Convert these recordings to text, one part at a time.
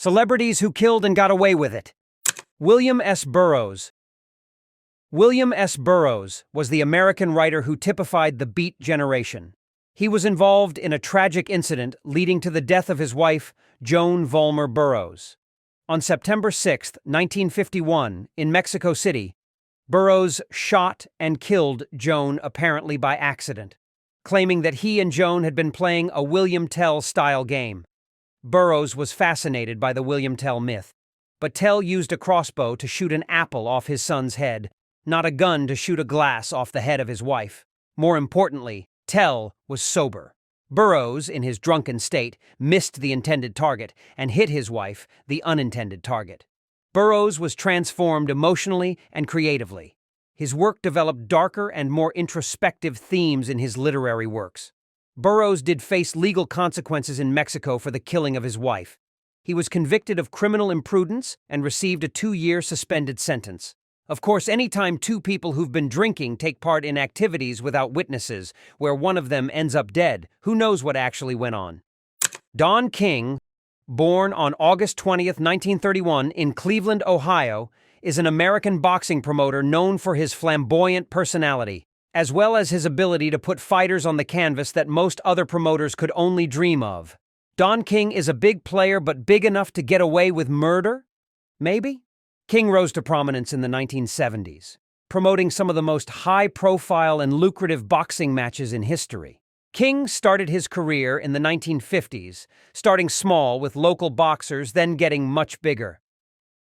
Celebrities who killed and got away with it. William S. Burroughs. William S. Burroughs was the American writer who typified the Beat generation. He was involved in a tragic incident leading to the death of his wife, Joan Vollmer Burroughs. On September 6, 1951, in Mexico City, Burroughs shot and killed Joan apparently by accident, claiming that he and Joan had been playing a William Tell-style game. Burroughs was fascinated by the William Tell myth, but Tell used a crossbow to shoot an apple off his son's head, not a gun to shoot a glass off the head of his wife. More importantly, Tell was sober. Burroughs, in his drunken state, missed the intended target and hit his wife, the unintended target. Burroughs was transformed emotionally and creatively. His work developed darker and more introspective themes in his literary works. Burroughs did face legal consequences in Mexico for the killing of his wife. He was convicted of criminal imprudence and received a 2-year suspended sentence. Of course, anytime two people who've been drinking take part in activities without witnesses, where one of them ends up dead, who knows what actually went on? Don King, born on August 20th, 1931, in Cleveland, Ohio, is an American boxing promoter known for his flamboyant personality, as well as his ability to put fighters on the canvas that most other promoters could only dream of. Don King is a big player, but big enough to get away with murder? Maybe? King rose to prominence in the 1970s, promoting some of the most high-profile and lucrative boxing matches in history. King started his career in the 1950s, starting small with local boxers, then getting much bigger.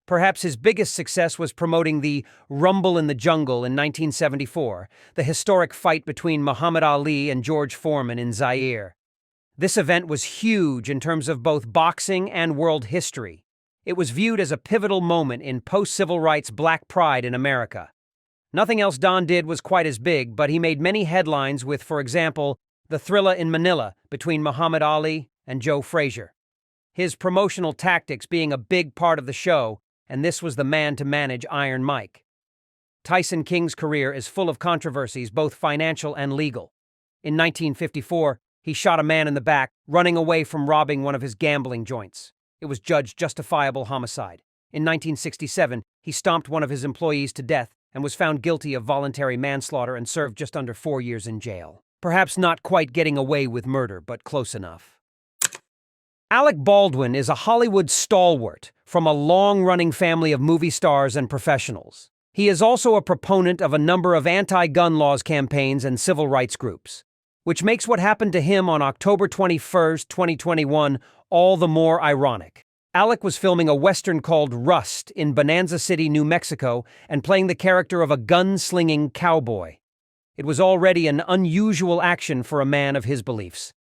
Perhaps his biggest success was promoting the Rumble in the Jungle in 1974, the historic fight between Muhammad Ali and George Foreman in Zaire. This event was huge in terms of both boxing and world history. It was viewed as a pivotal moment in post-civil rights Black pride in America. Nothing else Don did was quite as big, but he made many headlines with, for example, the Thrilla in Manila between Muhammad Ali and Joe Frazier. His promotional tactics being a big part of the show, and this was the man to manage Iron Mike. Tyson King's career is full of controversies, both financial and legal. In 1954, he shot a man in the back, running away from robbing one of his gambling joints. It was judged justifiable homicide. In 1967, he stomped one of his employees to death and was found guilty of voluntary manslaughter and served just under 4 years in jail. Perhaps not quite getting away with murder, but close enough. Alec Baldwin is a Hollywood stalwart from a long-running family of movie stars and professionals. He is also a proponent of a number of anti-gun laws campaigns and civil rights groups, which makes what happened to him on October 21st, 2021, all the more ironic. Alec was filming a western called Rust in Bonanza City, New Mexico, and playing the character of a gun-slinging cowboy. It was already an unusual action for a man of his beliefs.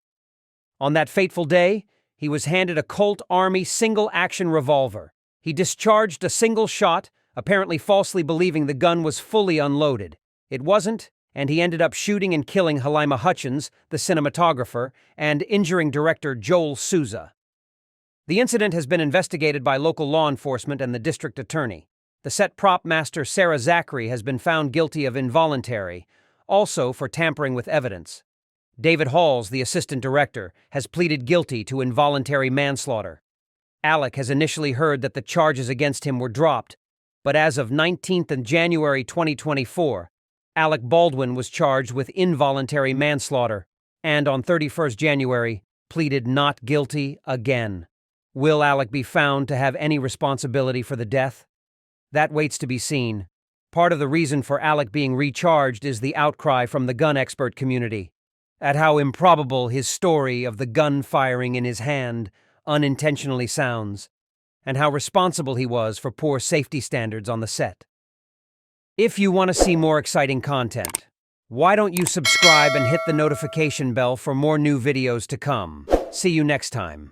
On that fateful day, he was handed a Colt Army single-action revolver. He discharged a single shot, apparently falsely believing the gun was fully unloaded. It wasn't, and he ended up shooting and killing Halima Hutchins, the cinematographer, and injuring director Joel Souza. The incident has been investigated by local law enforcement and the district attorney. The set prop master Sarah Zachary has been found guilty of involuntary, also for tampering with evidence. David Halls, the assistant director, has pleaded guilty to involuntary manslaughter. Alec has initially heard that the charges against him were dropped, but as of 19th of January 2024, Alec Baldwin was charged with involuntary manslaughter and on 31st January pleaded not guilty again. Will Alec be found to have any responsibility for the death? That waits to be seen. Part of the reason for Alec being recharged is the outcry from the gun expert community at how improbable his story of the gun firing in his hand unintentionally sounds, and how responsible he was for poor safety standards on the set. If you want to see more exciting content, why don't you subscribe and hit the notification bell for more new videos to come? See you next time.